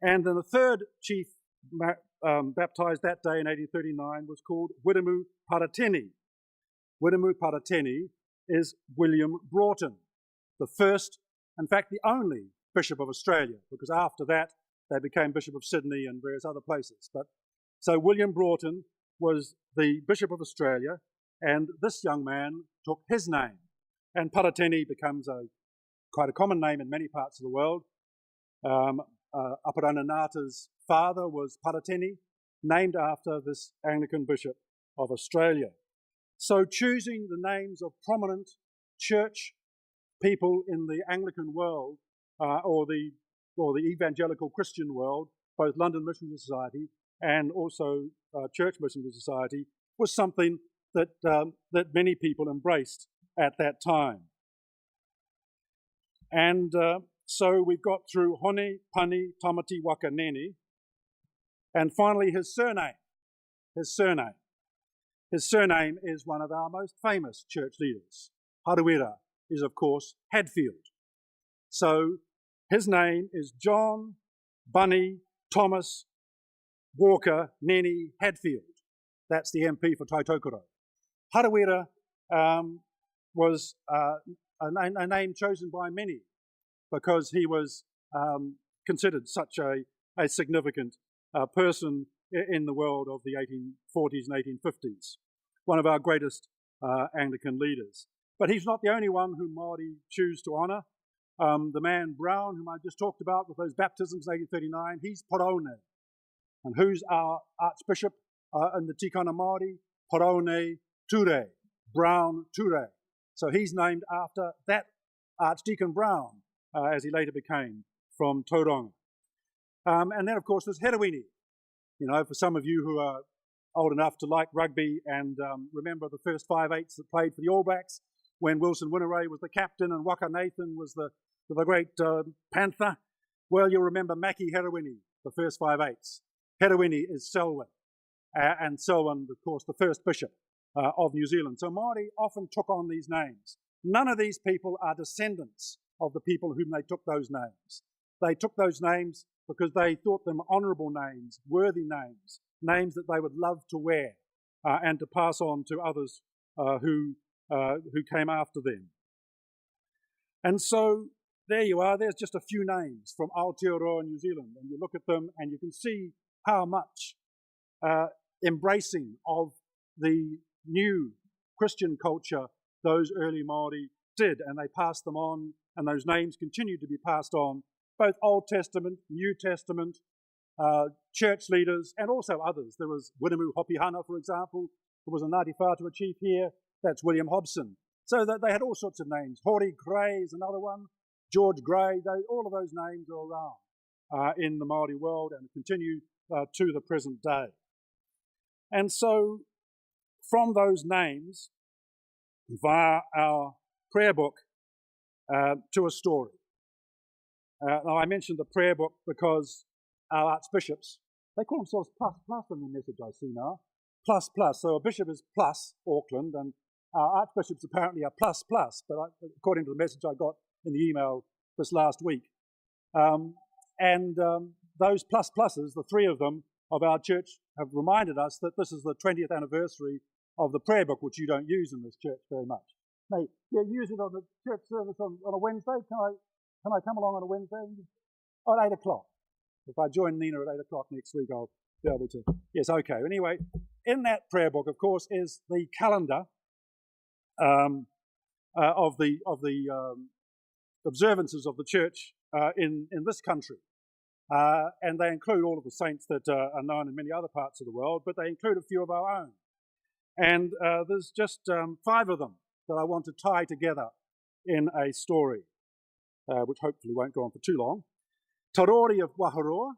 And then the third chief baptised that day in 1839 was called Wiremu Paratini. Wiremu Paratini is William Broughton, the first, in fact the only Bishop of Australia, because after that they became Bishop of Sydney and various other places. So William Broughton was the Bishop of Australia, and this young man took his name. And Paratini becomes quite a common name in many parts of the world. Aparana Ngata's father was Paratini, named after this Anglican Bishop of Australia. So choosing the names of prominent church people in the Anglican world, or the evangelical Christian world, both London Missionary Society and also Church Missionary Society, was something that many people embraced at that time. And so we've got through Hone, Pani, Tamati, Wakaneni, and finally his surname. His surname is one of our most famous church leaders. Harawira is, of course, Hadfield. So his name is John Bunny Thomas Walker Neni Hadfield. That's the MP for Taitokoro. Harawira was a name chosen by many because he was considered such a significant person in the world of the 1840s and 1850s, one of our greatest Anglican leaders. But he's not the only one whom Māori choose to honour. The man Brown, whom I just talked about with those baptisms in 1839, he's Porone. And who's our Archbishop in the Tikana Māori? Porone Ture, Brown Ture. So he's named after that Archdeacon Brown, as he later became, from Tauranga. And then, of course, there's Herawini. You know, for some of you who are old enough to like rugby and remember the first 5/8s that played for the All Blacks, when Wilson Winaray was the captain and Waka Nathan was the great Panther, well, you'll remember Maki Herawini, the first 5/8s. Herawini is Selwyn, and Selwyn, of course, the first bishop of New Zealand. So Māori often took on these names. None of these people are descendants of the people whom they took those names. They took those names because they thought them honourable names, worthy names, names that they would love to wear and to pass on to others who came after them. And so there you are. There's just a few names from Aotearoa, New Zealand, and you look at them and you can see how much embracing of the new Christian culture those early Māori did, and they passed them on, and those names continue to be passed on, both Old Testament, New Testament, church leaders, and also others. There was Wiremu Hopihana, for example, who was a Ngāti Whātua chief here. That's William Hobson. So that they had all sorts of names. Hori Gray is another one. George Gray. All of those names are around in the Māori world and continue to the present day. And so from those names, via our prayer book, to a story. Now I mentioned the prayer book because our archbishops, they call themselves plus in the message I see now. Plus. So a bishop is plus Auckland, and our archbishops apparently are plus, but according to the message I got in the email this last week. Those pluses, the three of them of our church, have reminded us that this is the 20th anniversary of the prayer book, which you don't use in this church very much. Mate, you use it on the church service on a Wednesday. Can I come along on a Wednesday? Oh, at 8 o'clock. If I join Nina at 8 o'clock next week, I'll be able to. Yes, okay. Anyway, in that prayer book, of course, is the calendar of the observances of the church in this country. And they include all of the saints that are known in many other parts of the world, but they include a few of our own. And there's just 5 of them that I want to tie together in a story, which hopefully won't go on for too long. Tarori of Waharoa,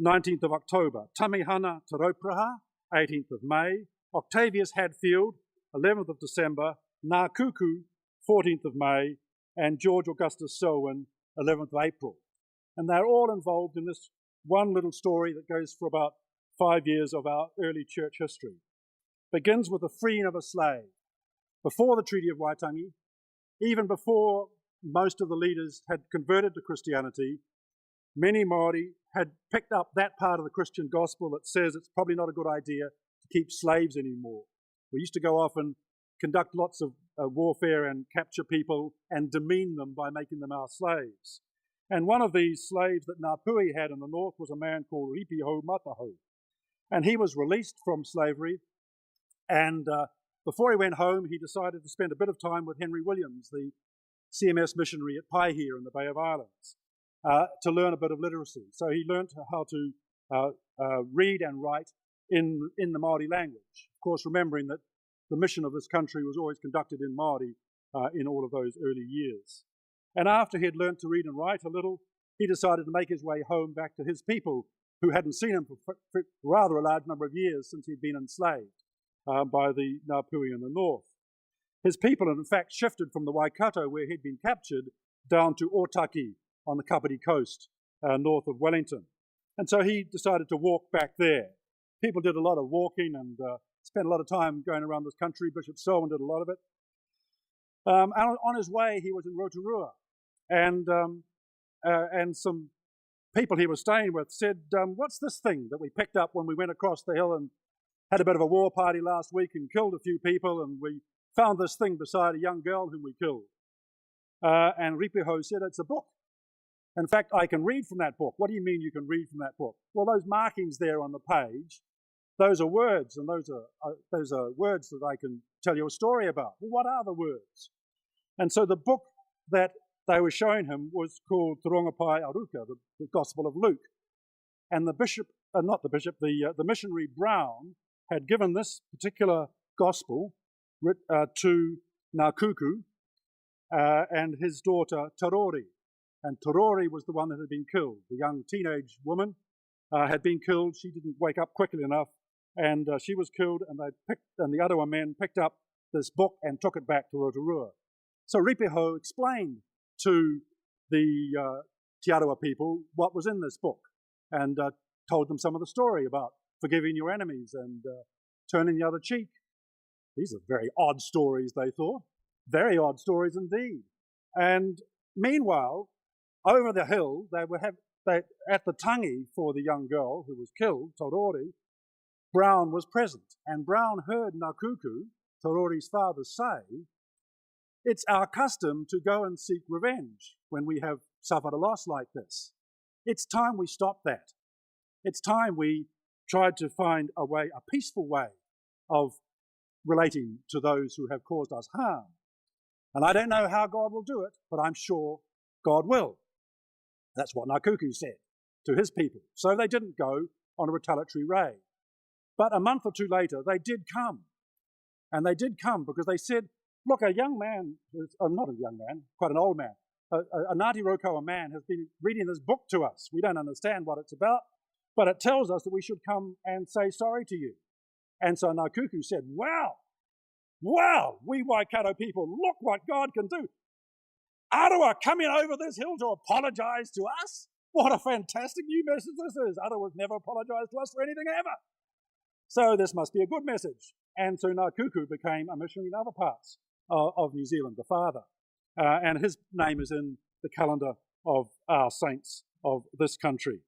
19th of October. Tamihana Taropraha, 18th of May. Octavius Hadfield, 11th of December. Ngā Kuku, 14th of May. And George Augustus Selwyn, 11th of April. And they're all involved in this one little story that goes for about 5 years of our early church history. Begins with the freeing of a slave. Before the Treaty of Waitangi, even before most of the leaders had converted to Christianity, many Māori had picked up that part of the Christian gospel that says it's probably not a good idea to keep slaves anymore. We used to go off and conduct lots of warfare and capture people and demean them by making them our slaves. And one of these slaves that Ngāpuhi had in the north was a man called Hone Harawira. And he was released from slavery, and before he went home, he decided to spend a bit of time with Henry Williams, the CMS missionary at Pakeha in the Bay of Islands, to learn a bit of literacy. So he learned how to read and write in the Maori language. Of course, remembering that the mission of this country was always conducted in Maori in all of those early years. And after he had learned to read and write a little, he decided to make his way home back to his people, who hadn't seen him for rather a large number of years since he'd been enslaved by the Ngāpuhi in the north. His people had in fact shifted from the Waikato, where he'd been captured, down to Otaki on the Kapiti coast, north of Wellington. And so he decided to walk back there. People did a lot of walking and spent a lot of time going around this country. Bishop Selwyn did a lot of it. And on his way, he was in Rotorua, and some people he was staying with said, what's this thing that we picked up when we went across the hill and had a bit of a war party last week and killed a few people, and we found this thing beside a young girl whom we killed. And Ripiho said, it's a book. In fact, I can read from that book. What do you mean you can read from that book? Well, those markings there on the page, those are words, and those are words that I can tell you a story about. Well, what are the words? And so the book that they were showing him was called Te Rongapai Aruka, the Gospel of Luke. And the bishop, the missionary Brown had given this particular gospel to Ngākuku and his daughter Tarori. And Tarori was the one that had been killed. The young teenage woman had been killed. She didn't wake up quickly enough, and she was killed, and the other men picked up this book and took it back to Rotorua. So Ripiho explained to the Te Arawa people what was in this book, and told them some of the story about forgiving your enemies and turning the other cheek. These are very odd stories, they thought. Very odd stories indeed. And meanwhile, over the hill, at the tangi for the young girl who was killed, Tarori, Brown was present. And Brown heard Ngākuku, Tarori's father, say, it's our custom to go and seek revenge when we have suffered a loss like this. It's time we stop that. It's time we tried to find a peaceful way of relating to those who have caused us harm. And I don't know how God will do it, but I'm sure God will. That's what Ngākuku said to his people. So they didn't go on a retaliatory raid. But a month or two later, they did come. And they did come because they said, look, a young man, not a young man, quite an old man, a Ngāti Rokoa man has been reading this book to us. We don't understand what it's about, but it tells us that we should come and say sorry to you. And so Ngākuku said, wow, we Waikato people, look what God can do. Arawa coming over this hill to apologize to us? What a fantastic new message this is. Arawa's never apologized to us for anything ever. So this must be a good message. And so Ngākuku became a missionary in other parts of New Zealand, the father. And his name is in the calendar of our saints of this country.